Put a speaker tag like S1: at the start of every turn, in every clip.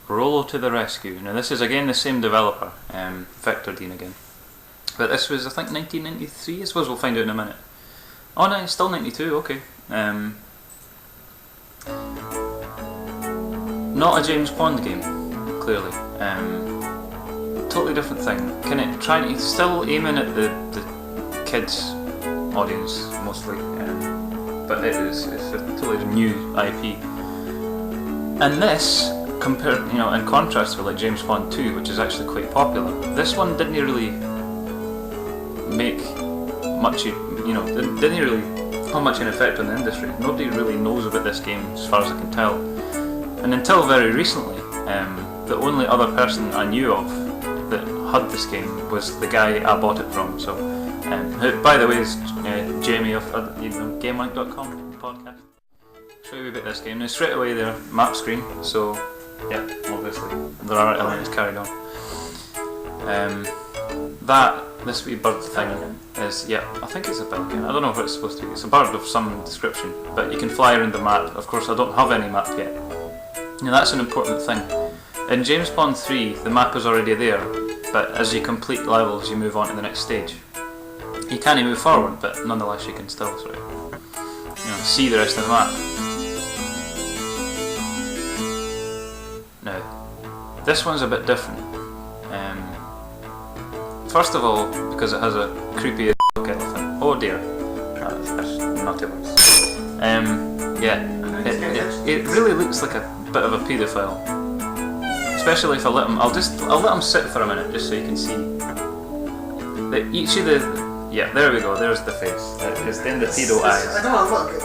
S1: Rolo to the rescue. Now this is again the same developer, Victor Dean again. But this was, I think, 1993. I suppose we'll find out in a minute. Oh no, it's still 92. Okay. Not a James Bond game, clearly. Totally different thing. Kind of trying to still aiming at the kids audience mostly, but it's a totally new IP. And this, compared, in contrast with like James Bond 2, which is actually quite popular, this one didn't really make much, didn't really have much an effect on the industry. Nobody really knows about this game as far as I can tell. And until very recently, the only other person I knew of that had this game was the guy I bought it from. So, who, by the way, is Jamie of GameLink.com podcast. Show you a bit of this game. Now straight away there, map screen. So, yeah, obviously there are elements carried on. This wee bird thing is, I think it's a pelican. I don't know what it's supposed to be. It's a bird of some description, but you can fly around the map. Of course, I don't have any map yet. Now that's an important thing. In James Bond 3, the map is already there, but as you complete levels, you move on to the next stage. You can't move forward, but nonetheless, you can still sort of, see the rest of the map. Now, this one's a bit different. First of all, because it has a creepy elephant. Oh dear, that's naughty words. It really looks like a bit of a paedophile. Especially if I let him. I'll let him sit for a minute just so you can see. There we go. There's the face. It's then the pedo eyes.
S2: I don't want to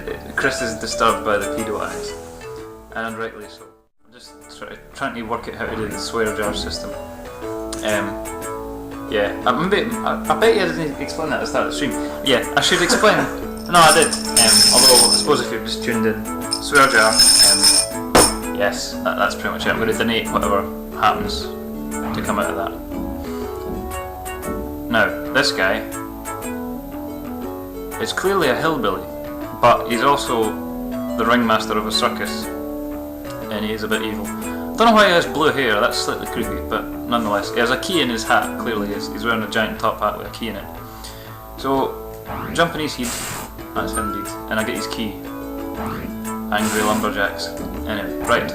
S2: look.
S1: Chris is disturbed by the pedo eyes, and rightly so. I'm just trying to work out how to do the swear jar system. I bet you didn't explain that at the start of the stream. Yeah, I should explain. No, I did. Although I suppose if you've just tuned in, swear jar. Yes, that's pretty much it. I'm going to donate whatever happens to come out of that. Now, this guy is clearly a hillbilly, but he's also the ringmaster of a circus, and he is a bit evil. I don't know why he has blue hair, that's slightly creepy, but nonetheless, he has a key in his hat, clearly he's wearing a giant top hat with a key in it. So, jump in his head, that's him indeed, and I get his key. Angry lumberjacks. Anyway, right.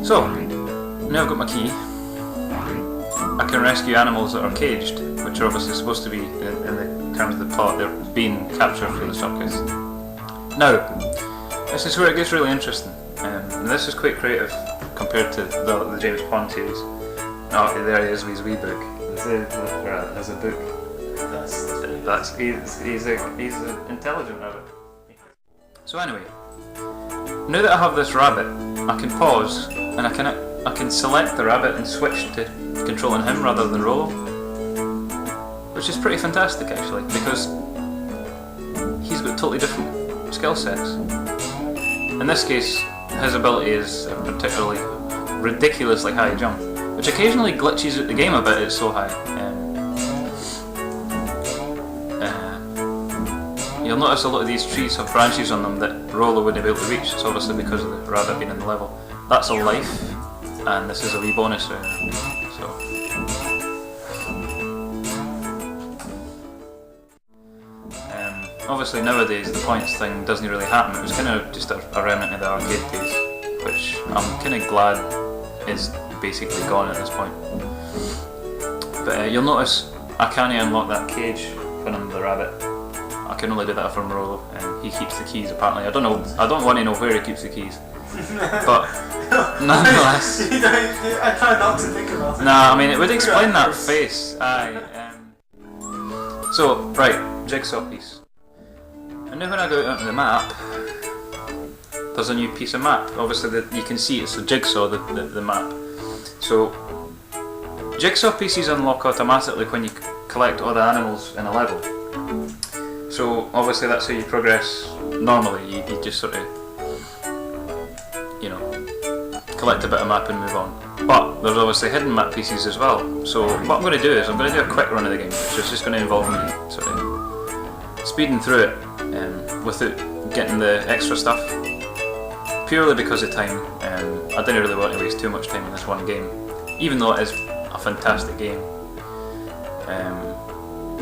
S1: So, now I've got my key, I can rescue animals that are caged, which are obviously supposed to be, in the terms of the plot, they're being captured for the circus. Now, this is where it gets really interesting. This is quite creative compared to the James Bond series. Oh, there he is with his wee book. There's a book. He's an intelligent rabbit. So anyway, now that I have this rabbit, I can pause and I can select the rabbit and switch to controlling him rather than Rolo, which is pretty fantastic actually, because he's got totally different skill sets. In this case, his ability is a particularly ridiculously high jump, which occasionally glitches at the game a bit, it's so high. You'll notice a lot of these trees have branches on them that Rolo wouldn't be able to reach. It's obviously because of the rabbit being in the level. That's a life, and this is a wee bonus. Obviously nowadays the points thing doesn't really happen. It was kind of just a remnant of the arcade days, which I'm kind of glad is basically gone at this point. But you'll notice I can't unlock that cage when I'm the rabbit. I can only do that from Rolo, and he keeps the keys apparently. I don't want to know where he keeps the keys, but nonetheless.
S2: I try not to think about it.
S1: Nah, I mean it would explain that face. So right, jigsaw piece. And now when I go out onto the map, there's a new piece of map. Obviously you can see it's a jigsaw, the map. So jigsaw pieces unlock automatically when you collect all the animals in a level. So obviously that's how you progress normally. You just sort of, collect a bit of map and move on. But there's obviously hidden map pieces as well. So what I'm going to do is I'm going to do a quick run of the game, which is just going to involve me sort of speeding through it without getting the extra stuff. purely because of time. I didn't really want to waste too much time on this one game, even though it is a fantastic game.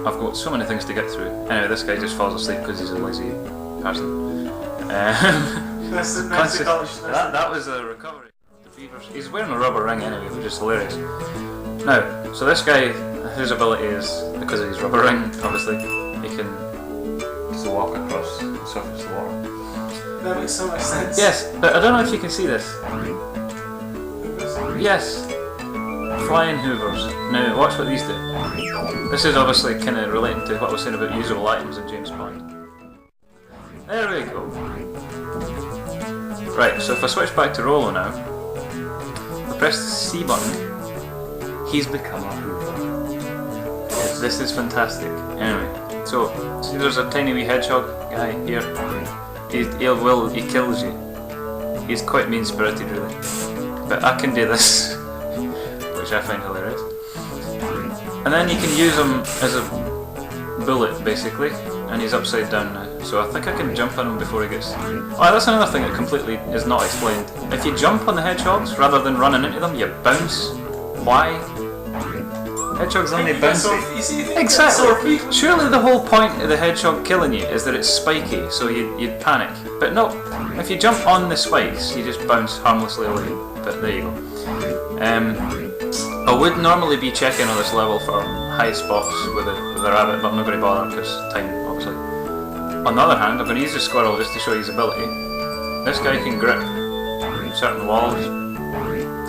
S1: I've got so many things to get through. Anyway, this guy just falls asleep because he's a lazy person. That was a recovery. The beavers. He's wearing a rubber ring anyway, which is hilarious. Now, so this guy, his ability is, because of his rubber ring, obviously, he can just walk across the surface of the water.
S2: That makes so much sense.
S1: Yes, but I don't know if you can see this. Yes. Flying hoovers. Now, watch what these do. This is obviously kind of relating to what I was saying about usable items in James Bond. There we go. Right, so if I switch back to Rolo now, I press the C button, he's become a hoover. Yes, this is fantastic. Anyway, so see there's a tiny wee hedgehog guy here. He kills you. He's quite mean-spirited really. But I can do this, which I find hilarious. And then you can use him as a bullet basically, and he's upside down now. So I think I can jump on him before he gets... Oh, that's another thing that completely is not explained. If you jump on the hedgehogs rather than running into them, you bounce. Why? Hedgehogs only bouncy. Exactly. Surely the whole point of the hedgehog killing you is that it's spiky, so you'd panic. But no, if you jump on the spikes, you just bounce harmlessly away. But there you go. I would normally be checking on this level for high spots with the rabbit, but I'm not going to bother because time, obviously. On the other hand, I'm going to use the squirrel just to show you his ability. This guy can grip certain walls.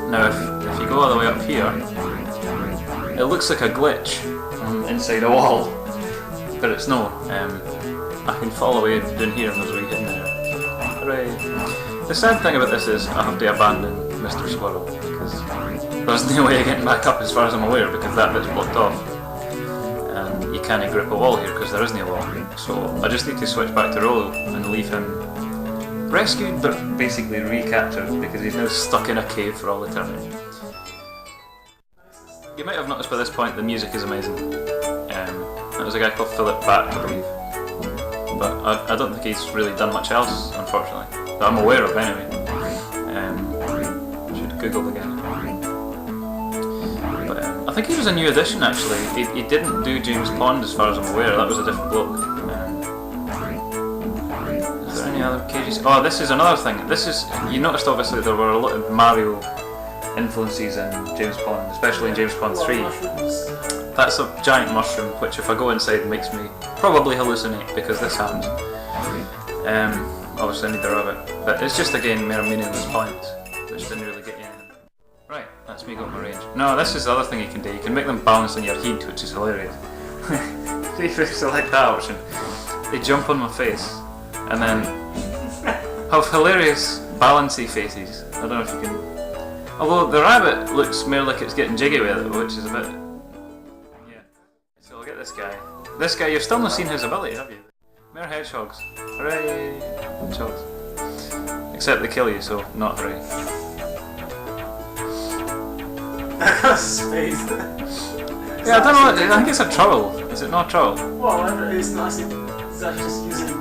S1: Now, if you go all the way up here, it looks like a glitch inside a wall, but it's no. I can fall away down here and there's a way in there. Hooray! The sad thing about this is I have to abandon Mr. Squirrel because there's no way of getting back up as far as I'm aware because that bit's blocked off. And you can't grip a wall here because there isn't a wall. So I just need to switch back to Rolo and leave him rescued but basically recaptured because he's now stuck in a cave for all eternity. You might have noticed by this point the music is amazing. That was a guy called Philip Back, I believe. But I don't think he's really done much else, unfortunately. That I'm aware of anyway. Should Google again. But I think he was a new addition actually. He didn't do James Bond as far as I'm aware, that was a different bloke. Is there any other cages? Oh, this is another thing. You noticed obviously there were a lot of Mario influences in James Bond, especially in James Bond 3. That's a giant mushroom, which if I go inside makes me probably hallucinate because this happens. Obviously I need the rabbit, but it's just again mere meaningless points, which didn't really get you anything. Right, that's me going my range. No, this is the other thing you can do. You can make them bounce on your head, which is hilarious. See if you select that option. They jump on my face, and then have hilarious balancy faces. I don't know if you can. Although the rabbit looks more like it's getting jiggy with it, which is a bit... Yeah. So I'll get this guy. This guy, you've still not seen his ability, have you? Mere hedgehogs. Hooray! Hedgehogs. Except they kill you, so not hooray.
S2: Space.
S1: Yeah, I don't know, I think it's a troll. Is it not a troll?
S2: Well, it's not. It's actually just using...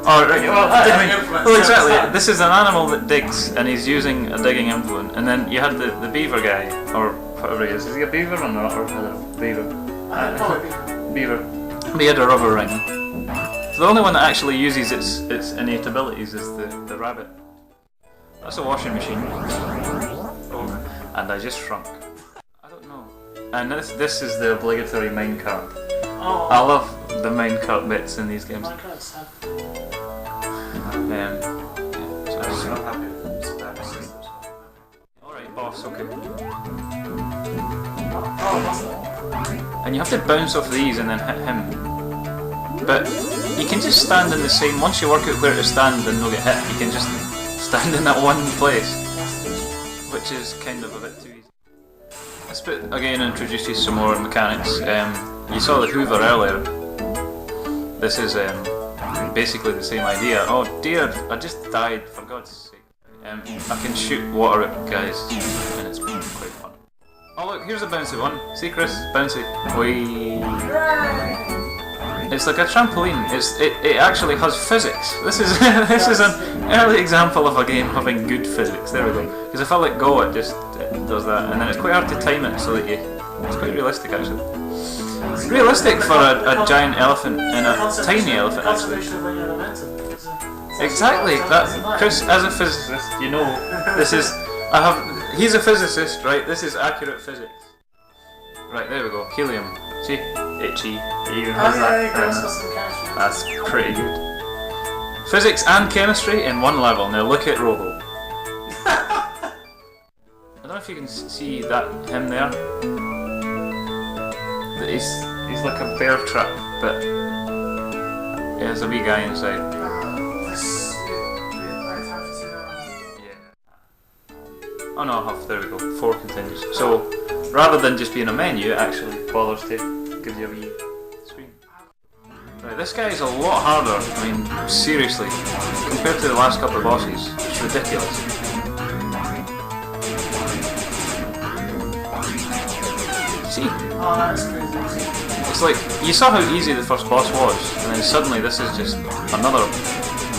S1: Oh, right, well, exactly. This is an animal that digs, and he's using a digging implement. And then you had the beaver guy, or whatever he is. Is he a beaver or not? Or I don't know, beaver. Beaver. But he had a rubber ring. So the only one that actually uses its innate abilities is the rabbit. That's a washing machine. Oh, and I just shrunk. I don't know. And this is the obligatory minecart.
S2: Oh.
S1: I love the minecart bits in these games.
S2: Minecarts have...
S1: Alright, boss, okay. And you have to bounce off these and then hit him. But you can just stand in the same, once you work out where to stand and not get hit, you can just stand in that one place. Which is kind of a bit too easy. Let's again introduce you some more mechanics. You saw the Hoover earlier. This is basically the same idea. Oh dear, I just died, for God's sake. I can shoot water at guys, and it's quite fun. Oh look, here's a bouncy one. See Chris? Bouncy. Whee! It's like a trampoline. It actually has physics. This is this is an early example of a game having good physics. There we go. Because if I let go, it does that, and then it's quite hard to time it so that it's quite realistic actually. Realistic for a giant elephant and a tiny elephant actually. Exactly. That Chris, as a physicist, you know this is. He's a physicist, right? This is accurate physics. Right, there we go. Helium. See? Itchy. It even has that. That's pretty good. Physics and chemistry in one level. Now look at Rolo. I don't know if you can see him there. He's like a bear trap, but there's a wee guy inside. Oh no, there we go. 4 continues. So rather than just being a menu, it actually bothers to give you a wee screen. Right, this guy is a lot harder. I mean, seriously, compared to the last couple of bosses, it's ridiculous. See?
S2: Oh, that's crazy.
S1: It's like, you saw how easy the first boss was, and then suddenly this is just another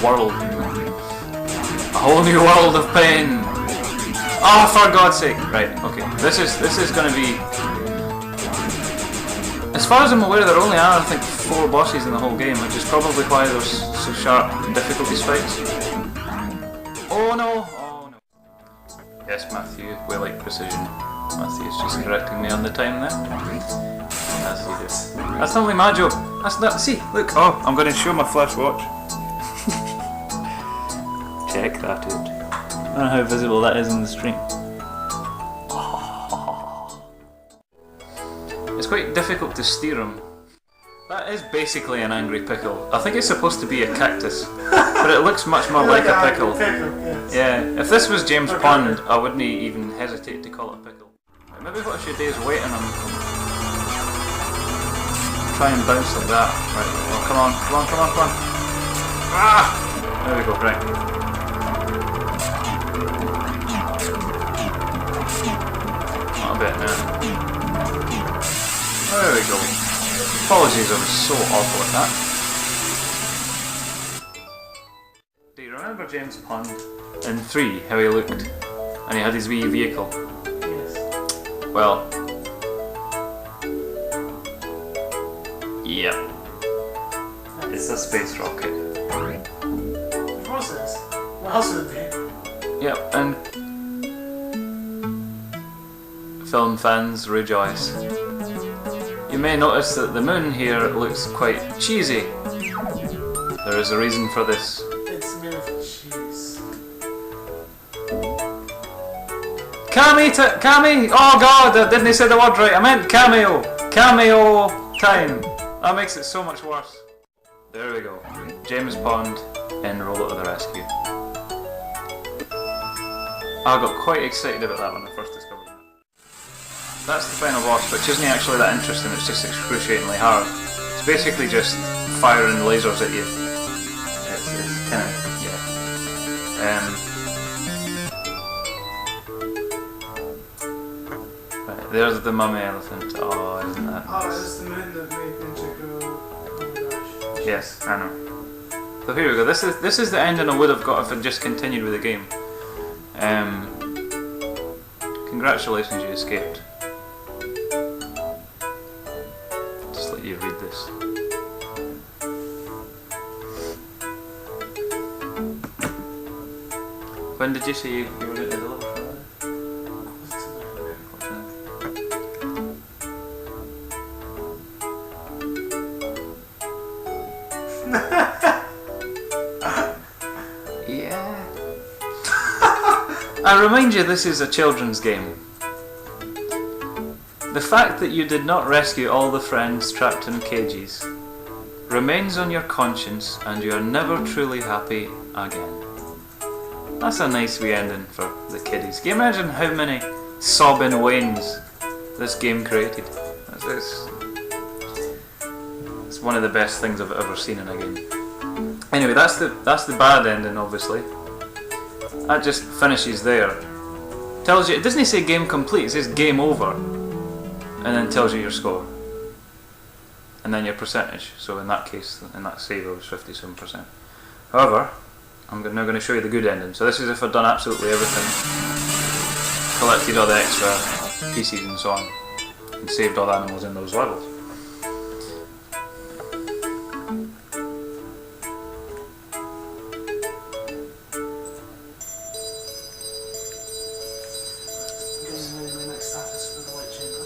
S1: world. A whole new world of pain! Oh, for God's sake! Right, okay. This is gonna be... As far as I'm aware, there only are, I think, 4 bosses in the whole game, which is probably why there's so sharp difficulty spikes. Oh no! Oh no. Yes, Matthew, we like precision. Matthew's just correcting me on the time there. As you do. That's only my job. That's not. See, look. Oh, I'm going to show my flash watch. Check that out. I don't know how visible that is in the stream. It's quite difficult to steer him. That is basically an angry pickle. I think it's supposed to be a cactus, but it looks much more like a pickle. Yeah, if this was James Pond, I wouldn't even hesitate to call it a pickle. Maybe what I should do is wait on him. Try and bounce like that. Right, well, come on. Ah! There we go, right. Not a bit now. There we go. Apologies, I was so awful at that. Do you remember James Pond in 3, how he looked? And he had his wee vehicle.
S2: Yes.
S1: Well. Yep. It's a space rocket.
S2: Of course it is. What else would it be?
S1: Yep, and film fans rejoice. You may notice that the moon here looks quite cheesy. There is a reason for this.
S2: It's made of cheese.
S1: Cami! Oh god, I didn't say the word right. I meant cameo. Cameo time. That makes it so much worse. There we go. James Pond in Rolo to the rescue. I got quite excited about that when I first discovered it. That's the final boss, which isn't actually that interesting, it's just excruciatingly hard. It's basically just firing lasers at you. It's kind of, yeah. Right, there's the mummy elephant. Oh, isn't that
S2: Oh,
S1: nice?
S2: it's the moon that made Ninja go, oh my gosh.
S1: Yes, I know. So here we go, this is the ending I would have got if I just continued with the game. Congratulations, you escaped. Just let you read this. When did you say you were going to deliver for that? Yeah. I remind you, this is a children's game. The fact that you did not rescue all the friends trapped in cages remains on your conscience, and you are never truly happy again. That's a nice wee ending for the kiddies. Can you imagine how many sobbing wains this game created? It's one of the best things I've ever seen in a game. Anyway, that's the bad ending, obviously. That just finishes there. Tells you, it doesn't say game complete, it says game over, and then tells you your score. and then your percentage. So in that case, in that save, it was 57%. However, I'm now going to show you the good ending. So this is if I'd done absolutely everything, collected all the extra pieces and so on, and saved all the animals in those levels.
S2: Goes in the next status for the white chamber.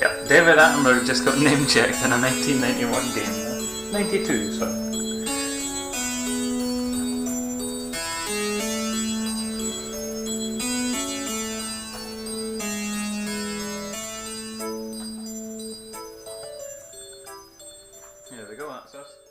S1: Yeah, David Attenborough just got name checked in a 1991 game. 92, sorry. There we go, that's us.